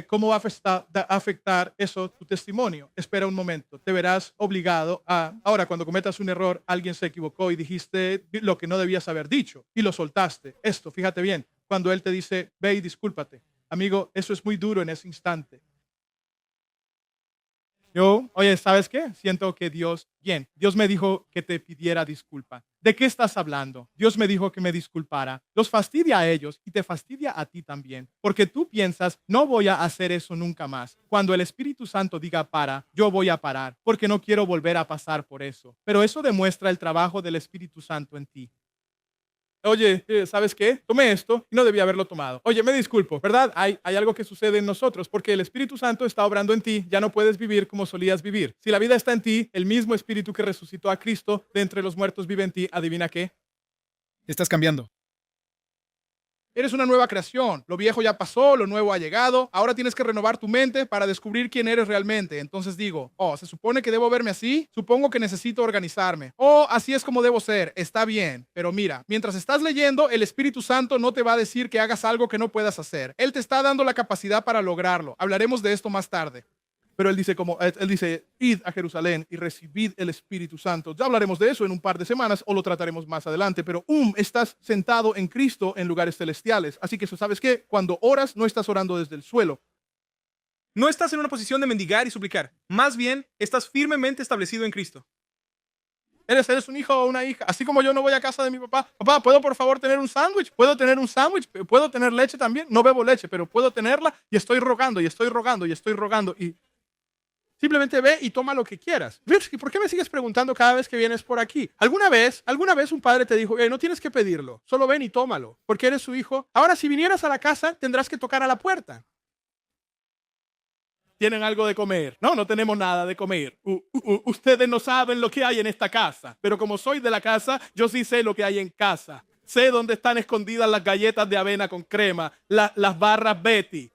¿Cómo va a afectar eso tu testimonio? Espera un momento, te verás obligado ahora cuando cometas un error, alguien se equivocó y dijiste lo que no debías haber dicho y lo soltaste. Esto, fíjate bien, cuando Él te dice, ve y discúlpate. Amigo, eso es muy duro en ese instante. Oye, ¿sabes qué? Siento que Dios me dijo que te pidiera disculpa. ¿De qué estás hablando? Dios me dijo que me disculpara. Los fastidia a ellos y te fastidia a ti también. Porque tú piensas, no voy a hacer eso nunca más. Cuando el Espíritu Santo diga para, yo voy a parar. Porque no quiero volver a pasar por eso. Pero eso demuestra el trabajo del Espíritu Santo en ti. Oye, ¿sabes qué? Tomé esto y no debía haberlo tomado. Oye, me disculpo, ¿verdad? Hay algo que sucede en nosotros porque el Espíritu Santo está obrando en ti. Ya no puedes vivir como solías vivir. Si la vida está en ti, el mismo Espíritu que resucitó a Cristo de entre los muertos vive en ti. ¿Adivina qué? Estás cambiando. Eres una nueva creación. Lo viejo ya pasó, lo nuevo ha llegado. Ahora tienes que renovar tu mente para descubrir quién eres realmente. Entonces digo, se supone que debo verme así. Supongo que necesito organizarme. Así es como debo ser. Está bien. Pero mira, mientras estás leyendo, el Espíritu Santo no te va a decir que hagas algo que no puedas hacer. Él te está dando la capacidad para lograrlo. Hablaremos de esto más tarde. Pero él dice, id a Jerusalén y recibid el Espíritu Santo. Ya hablaremos de eso en un par de semanas o lo trataremos más adelante. Pero estás sentado en Cristo en lugares celestiales. Así que ¿sabes qué? Cuando oras, no estás orando desde el suelo. No estás en una posición de mendigar y suplicar. Más bien, estás firmemente establecido en Cristo. Eres un hijo o una hija. Así como yo no voy a casa de mi papá. Papá, ¿puedo por favor tener un sándwich? ¿Puedo tener un sándwich? ¿Puedo tener leche también? No bebo leche, pero puedo tenerla y estoy rogando y estoy rogando y estoy rogando y simplemente ve y toma lo que quieras. ¿Y por qué me sigues preguntando cada vez que vienes por aquí? ¿Alguna vez un padre te dijo, no tienes que pedirlo, solo ven y tómalo, porque eres su hijo? Ahora, si vinieras a la casa, tendrás que tocar a la puerta. ¿Tienen algo de comer? No, no tenemos nada de comer. Ustedes no saben lo que hay en esta casa, pero como soy de la casa, yo sí sé lo que hay en casa. Sé dónde están escondidas las galletas de avena con crema, las barras Betty.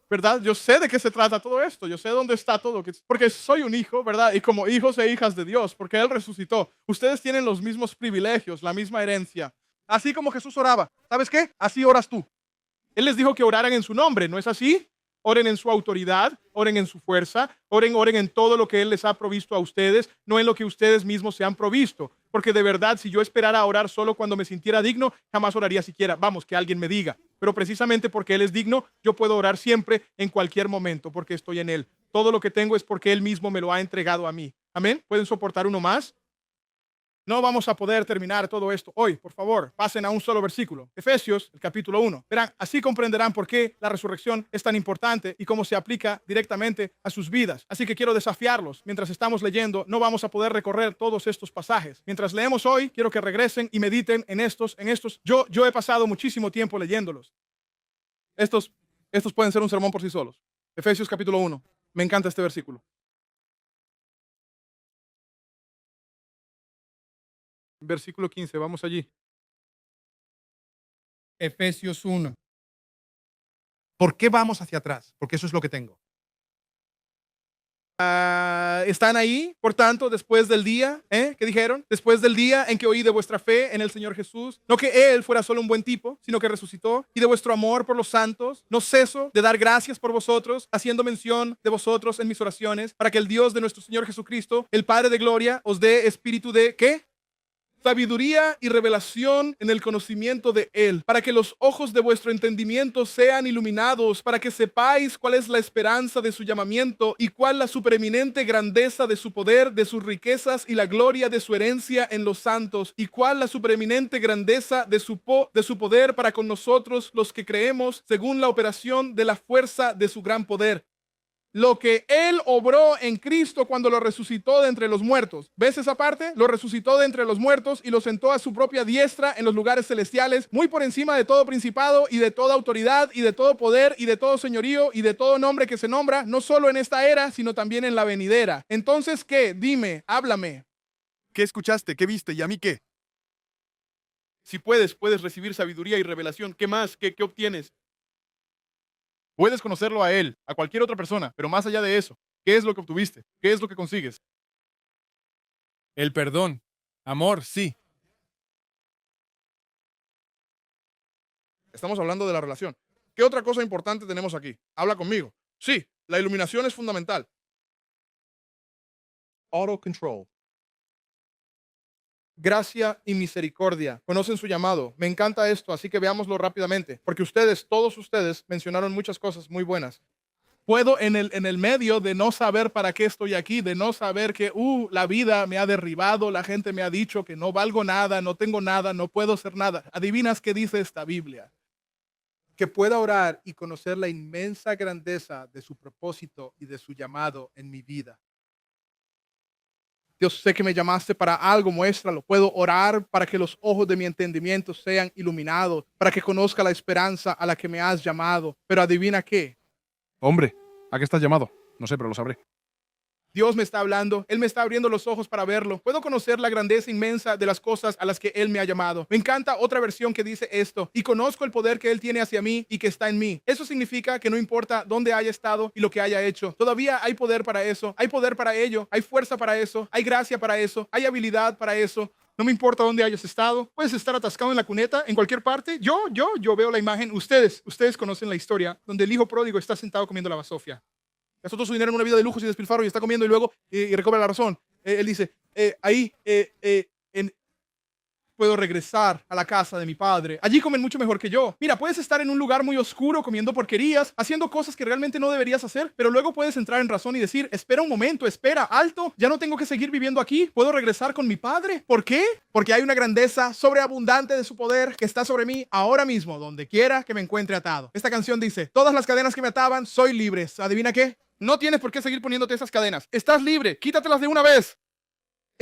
¿Verdad? Yo sé de qué se trata todo esto. Yo sé dónde está todo. Porque soy un hijo, ¿verdad? Y como hijos e hijas de Dios, porque Él resucitó. Ustedes tienen los mismos privilegios, la misma herencia. Así como Jesús oraba. ¿Sabes qué? Así oras tú. Él les dijo que oraran en su nombre, ¿no es así? Oren en su autoridad, oren en su fuerza, oren en todo lo que Él les ha provisto a ustedes, no en lo que ustedes mismos se han provisto. Porque de verdad, si yo esperara a orar solo cuando me sintiera digno, jamás oraría siquiera. Vamos, que alguien me diga. Pero precisamente porque Él es digno, yo puedo orar siempre, en cualquier momento, porque estoy en Él. Todo lo que tengo es porque Él mismo me lo ha entregado a mí. ¿Amén? ¿Pueden soportar uno más? No vamos a poder terminar todo esto hoy. Por favor, pasen a un solo versículo. Efesios, el capítulo 1. Verán, así comprenderán por qué la resurrección es tan importante y cómo se aplica directamente a sus vidas. Así que quiero desafiarlos. Mientras estamos leyendo, no vamos a poder recorrer todos estos pasajes. Mientras leemos hoy, quiero que regresen y mediten en estos. Yo he pasado muchísimo tiempo leyéndolos. Estos pueden ser un sermón por sí solos. Efesios capítulo 1. Me encanta este versículo. Versículo 15, vamos allí. Efesios 1. ¿Por qué vamos hacia atrás? Porque eso es lo que tengo. Están ahí, por tanto, después del día, ¿qué dijeron? Después del día en que oí de vuestra fe en el Señor Jesús, no que Él fuera solo un buen tipo, sino que resucitó, y de vuestro amor por los santos, no ceso de dar gracias por vosotros, haciendo mención de vosotros en mis oraciones, para que el Dios de nuestro Señor Jesucristo, el Padre de gloria, os dé espíritu de, ¿qué? Sabiduría y revelación en el conocimiento de Él, para que los ojos de vuestro entendimiento sean iluminados, para que sepáis cuál es la esperanza de su llamamiento y cuál la supereminente grandeza de su poder, de sus riquezas y la gloria de su herencia en los santos, y cuál la supereminente grandeza de su poder para con nosotros los que creemos, según la operación de la fuerza de su gran poder. Lo que Él obró en Cristo cuando lo resucitó de entre los muertos. ¿Ves esa parte? Lo resucitó de entre los muertos y lo sentó a su propia diestra en los lugares celestiales, muy por encima de todo principado y de toda autoridad y de todo poder y de todo señorío y de todo nombre que se nombra, no solo en esta era, sino también en la venidera. Entonces, ¿qué? Dime, háblame. ¿Qué escuchaste? ¿Qué viste? ¿Y a mí qué? Si puedes recibir sabiduría y revelación. ¿Qué más? ¿Qué obtienes? Puedes conocerlo a él, a cualquier otra persona, pero más allá de eso, ¿qué es lo que obtuviste? ¿Qué es lo que consigues? El perdón. Amor, sí. Estamos hablando de la relación. ¿Qué otra cosa importante tenemos aquí? Habla conmigo. Sí, la iluminación es fundamental. Auto-control. Gracia y misericordia. Conocen su llamado. Me encanta esto, así que veámoslo rápidamente, porque todos ustedes mencionaron muchas cosas muy buenas. Puedo en el medio de no saber para qué estoy aquí, de no saber que la vida me ha derribado, la gente me ha dicho que no valgo nada, no tengo nada, no puedo ser nada. ¿Adivinas qué dice esta Biblia? Que pueda orar y conocer la inmensa grandeza de su propósito y de su llamado en mi vida. Dios, sé que me llamaste para algo, muéstralo. Puedo orar para que los ojos de mi entendimiento sean iluminados, para que conozca la esperanza a la que me has llamado. Pero adivina qué. Hombre, ¿a qué estás llamado? No sé, pero lo sabré. Dios me está hablando, Él me está abriendo los ojos para verlo. Puedo conocer la grandeza inmensa de las cosas a las que Él me ha llamado. Me encanta otra versión que dice esto: y conozco el poder que Él tiene hacia mí y que está en mí. Eso significa que no importa dónde haya estado y lo que haya hecho, todavía hay poder para eso, hay poder para ello, hay fuerza para eso, hay gracia para eso, hay habilidad para eso. No me importa dónde hayas estado, puedes estar atascado en la cuneta, en cualquier parte. Yo veo la imagen. Ustedes conocen la historia donde el hijo pródigo está sentado comiendo la basofia. Gastó todo su dinero en una vida de lujos y despilfarro y está comiendo y luego y recobra la razón. Él dice, puedo regresar a la casa de mi padre. Allí comen mucho mejor que yo. Mira, puedes estar en un lugar muy oscuro comiendo porquerías, haciendo cosas que realmente no deberías hacer, pero luego puedes entrar en razón y decir, espera un momento, espera, alto, ya no tengo que seguir viviendo aquí, puedo regresar con mi padre. ¿Por qué? Porque hay una grandeza sobreabundante de su poder que está sobre mí ahora mismo, donde quiera que me encuentre atado. Esta canción dice, todas las cadenas que me ataban, soy libre. ¿Adivina qué? No tienes por qué seguir poniéndote esas cadenas. Estás libre, quítatelas de una vez.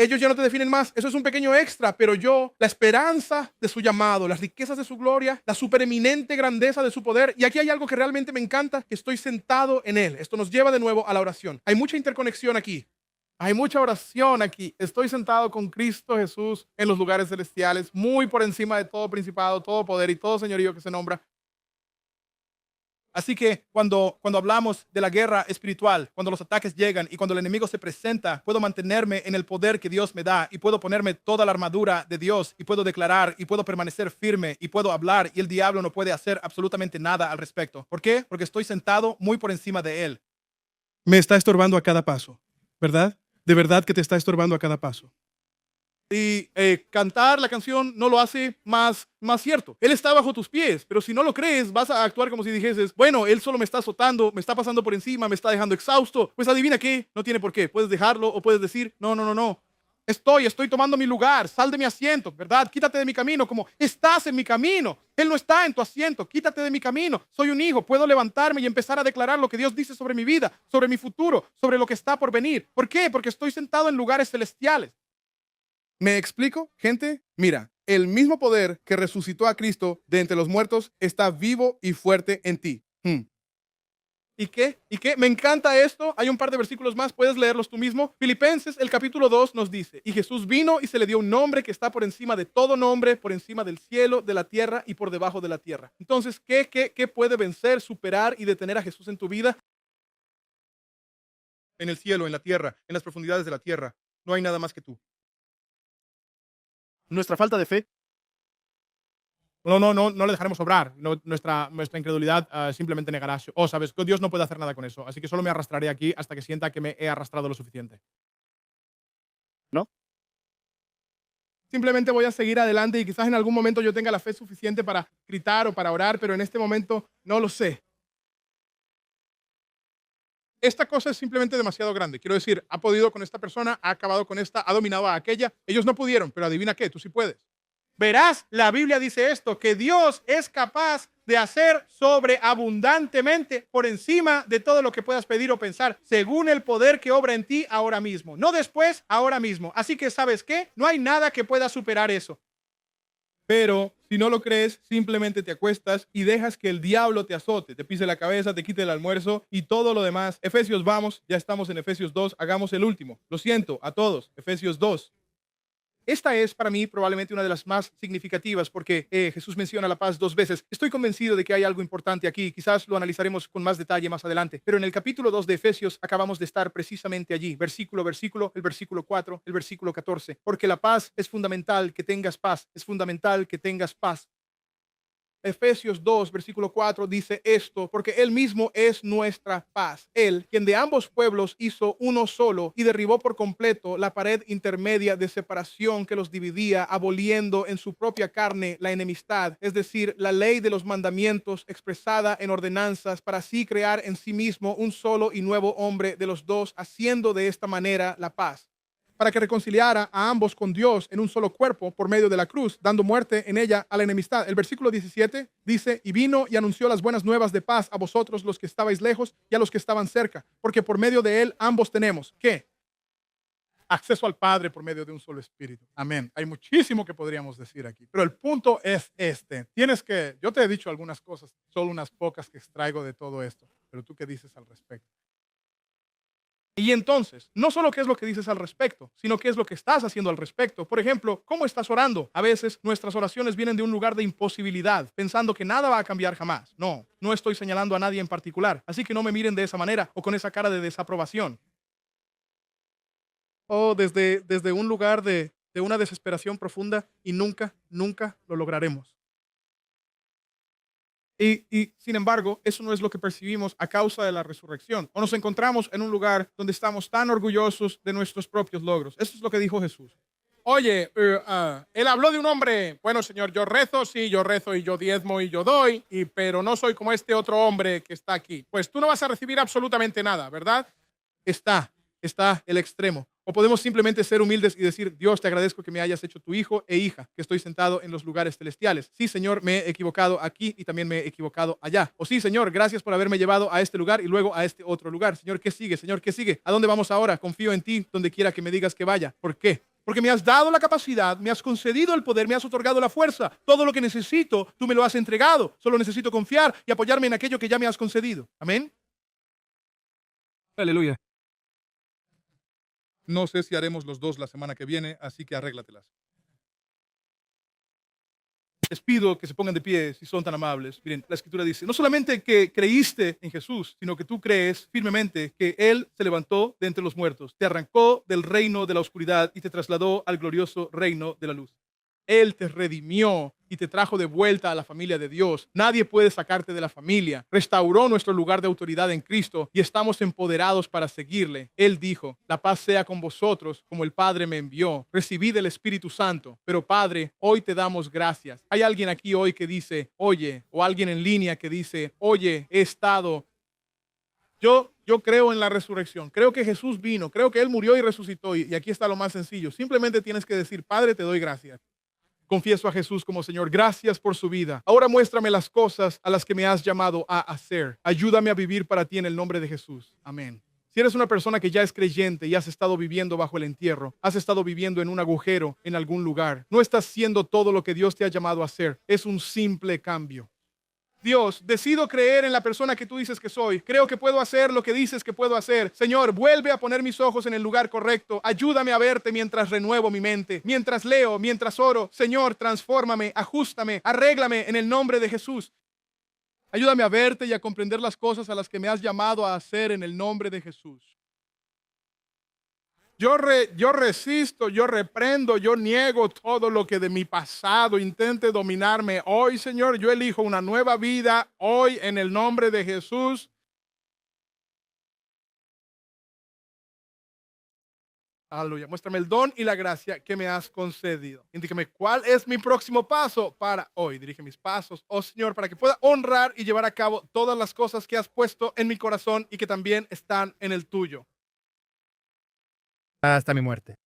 Ellos ya no te definen más. Eso es un pequeño extra, pero yo, la esperanza de su llamado, las riquezas de su gloria, la supereminente grandeza de su poder. Y aquí hay algo que realmente me encanta, que estoy sentado en Él. Esto nos lleva de nuevo a la oración. Hay mucha interconexión aquí. Hay mucha oración aquí. Estoy sentado con Cristo Jesús en los lugares celestiales, muy por encima de todo principado, todo poder y todo señorío que se nombra. Así que cuando hablamos de la guerra espiritual, cuando los ataques llegan y cuando el enemigo se presenta, puedo mantenerme en el poder que Dios me da y puedo ponerme toda la armadura de Dios y puedo declarar y puedo permanecer firme y puedo hablar y el diablo no puede hacer absolutamente nada al respecto. ¿Por qué? Porque estoy sentado muy por encima de él. Me está estorbando a cada paso, ¿verdad? De verdad que te está estorbando a cada paso. Y cantar la canción no lo hace más cierto. Él está bajo tus pies, pero si no lo crees, vas a actuar como si dijeses, bueno, él solo me está azotando, me está pasando por encima, me está dejando exhausto. Pues adivina qué, no tiene por qué. Puedes dejarlo o puedes decir, no. Estoy tomando mi lugar, sal de mi asiento, ¿verdad? Quítate de mi camino, como estás en mi camino. Él no está en tu asiento, quítate de mi camino. Soy un hijo, puedo levantarme y empezar a declarar lo que Dios dice sobre mi vida, sobre mi futuro, sobre lo que está por venir. ¿Por qué? Porque estoy sentado en lugares celestiales. ¿Me explico, gente? Mira, el mismo poder que resucitó a Cristo de entre los muertos está vivo y fuerte en ti. ¿Y qué? Me encanta esto. Hay un par de versículos más, puedes leerlos tú mismo. Filipenses, el capítulo 2 nos dice, y Jesús vino y se le dio un nombre que está por encima de todo nombre, por encima del cielo, de la tierra y por debajo de la tierra. Entonces, ¿qué puede vencer, superar y detener a Jesús en tu vida? En el cielo, en la tierra, en las profundidades de la tierra. No hay nada más que tú. Nuestra falta de fe. No le dejaremos obrar. Nuestra incredulidad simplemente negará. Sabes, que Dios no puede hacer nada con eso. Así que solo me arrastraré aquí hasta que sienta que me he arrastrado lo suficiente. ¿No? Simplemente voy a seguir adelante y quizás en algún momento yo tenga la fe suficiente para gritar o para orar, pero en este momento no lo sé. Esta cosa es simplemente demasiado grande. Quiero decir, ha podido con esta persona, ha acabado con esta, ha dominado a aquella. Ellos no pudieron, pero adivina qué, tú sí puedes. Verás, la Biblia dice esto, que Dios es capaz de hacer sobreabundantemente por encima de todo lo que puedas pedir o pensar, según el poder que obra en ti ahora mismo. No después, ahora mismo. Así que, ¿sabes qué? No hay nada que pueda superar eso. Pero si no lo crees, simplemente te acuestas y dejas que el diablo te azote, te pise la cabeza, te quite el almuerzo y todo lo demás. Efesios, vamos, ya estamos en Efesios 2, hagamos el último. Lo siento a todos, Efesios 2. Esta es para mí probablemente una de las más significativas porque Jesús menciona la paz 2 veces. Estoy convencido de que hay algo importante aquí. Quizás lo analizaremos con más detalle más adelante. Pero en el capítulo 2 de Efesios acabamos de estar precisamente allí. Versículo, el versículo 4, el versículo 14. Porque la paz es fundamental que tengas paz. Es fundamental que tengas paz. Efesios 2, versículo 4 dice esto, porque Él mismo es nuestra paz. Él, quien de ambos pueblos hizo uno solo y derribó por completo la pared intermedia de separación que los dividía, aboliendo en su propia carne la enemistad, es decir, la ley de los mandamientos expresada en ordenanzas, para así crear en sí mismo un solo y nuevo hombre de los dos, haciendo de esta manera la paz, para que reconciliara a ambos con Dios en un solo cuerpo por medio de la cruz, dando muerte en ella a la enemistad. El versículo 17 dice, y vino y anunció las buenas nuevas de paz a vosotros los que estabais lejos y a los que estaban cerca, porque por medio de él ambos tenemos, ¿qué? Acceso al Padre por medio de un solo Espíritu. Amén. Hay muchísimo que podríamos decir aquí, pero el punto es este. Yo te he dicho algunas cosas, solo unas pocas que extraigo de todo esto, pero tú qué dices al respecto. Y entonces, no solo qué es lo que dices al respecto, sino qué es lo que estás haciendo al respecto. Por ejemplo, ¿cómo estás orando? A veces nuestras oraciones vienen de un lugar de imposibilidad, pensando que nada va a cambiar jamás. No estoy señalando a nadie en particular, así que no me miren de esa manera o con esa cara de desaprobación. O desde un lugar de una desesperación profunda y nunca lo lograremos. Y sin embargo, eso no es lo que percibimos a causa de la resurrección. O nos encontramos en un lugar donde estamos tan orgullosos de nuestros propios logros. Eso es lo que dijo Jesús. Oye, él habló de un hombre, bueno, Señor, yo rezo, sí, yo rezo y yo diezmo y yo doy, pero no soy como este otro hombre que está aquí. Pues tú no vas a recibir absolutamente nada, ¿verdad? Está el extremo. O podemos simplemente ser humildes y decir, Dios, te agradezco que me hayas hecho tu hijo e hija, que estoy sentado en los lugares celestiales. Sí, Señor, me he equivocado aquí y también me he equivocado allá. O sí, Señor, gracias por haberme llevado a este lugar y luego a este otro lugar. Señor, ¿qué sigue? Señor, ¿qué sigue? ¿A dónde vamos ahora? Confío en ti donde quiera que me digas que vaya. ¿Por qué? Porque me has dado la capacidad, me has concedido el poder, me has otorgado la fuerza. Todo lo que necesito, tú me lo has entregado. Solo necesito confiar y apoyarme en aquello que ya me has concedido. Amén. Aleluya. No sé si haremos los dos la semana que viene, así que arréglatelas. Les pido que se pongan de pie si son tan amables. Miren, la escritura dice, no solamente que creíste en Jesús, sino que tú crees firmemente que Él se levantó de entre los muertos, te arrancó del reino de la oscuridad y te trasladó al glorioso reino de la luz. Él te redimió y te trajo de vuelta a la familia de Dios. Nadie puede sacarte de la familia. Restauró nuestro lugar de autoridad en Cristo y estamos empoderados para seguirle. Él dijo, la paz sea con vosotros como el Padre me envió. Recibid el Espíritu Santo. Pero Padre, hoy te damos gracias. Hay alguien aquí hoy que dice, oye, o alguien en línea que dice, oye, he estado... Yo creo en la resurrección. Creo que Jesús vino. Creo que Él murió y resucitó. Y aquí está lo más sencillo. Simplemente tienes que decir, Padre, te doy gracias. Confieso a Jesús como Señor. Gracias por su vida. Ahora muéstrame las cosas a las que me has llamado a hacer. Ayúdame a vivir para ti en el nombre de Jesús. Amén. Si eres una persona que ya es creyente y has estado viviendo bajo el entierro, has estado viviendo en un agujero en algún lugar, no estás siendo todo lo que Dios te ha llamado a hacer. Es un simple cambio. Dios, decido creer en la persona que tú dices que soy. Creo que puedo hacer lo que dices que puedo hacer. Señor, vuelve a poner mis ojos en el lugar correcto. Ayúdame a verte mientras renuevo mi mente, mientras leo, mientras oro. Señor, transfórmame, ajústame, arréglame en el nombre de Jesús. Ayúdame a verte y a comprender las cosas a las que me has llamado a hacer en el nombre de Jesús. Yo resisto, yo reprendo, yo niego todo lo que de mi pasado intente dominarme. Hoy, Señor, yo elijo una nueva vida. Hoy, en el nombre de Jesús. Aleluya. Muéstrame el don y la gracia que me has concedido. Indícame cuál es mi próximo paso para hoy. Dirige mis pasos, oh Señor, para que pueda honrar y llevar a cabo todas las cosas que has puesto en mi corazón y que también están en el tuyo. Hasta mi muerte.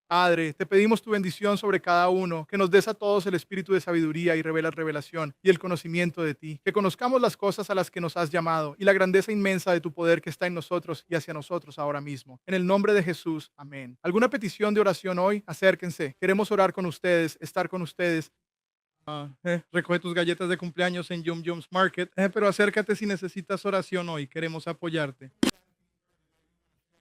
Padre, te pedimos tu bendición sobre cada uno, que nos des a todos el espíritu de sabiduría y revelación y el conocimiento de ti, que conozcamos las cosas a las que nos has llamado y la grandeza inmensa de tu poder que está en nosotros y hacia nosotros ahora mismo. En el nombre de Jesús, amén. ¿Alguna petición de oración hoy? Acérquense. Queremos orar con ustedes, estar con ustedes. Recoge tus galletas de cumpleaños en Yum Yum's Market, pero acércate si necesitas oración hoy. Queremos apoyarte.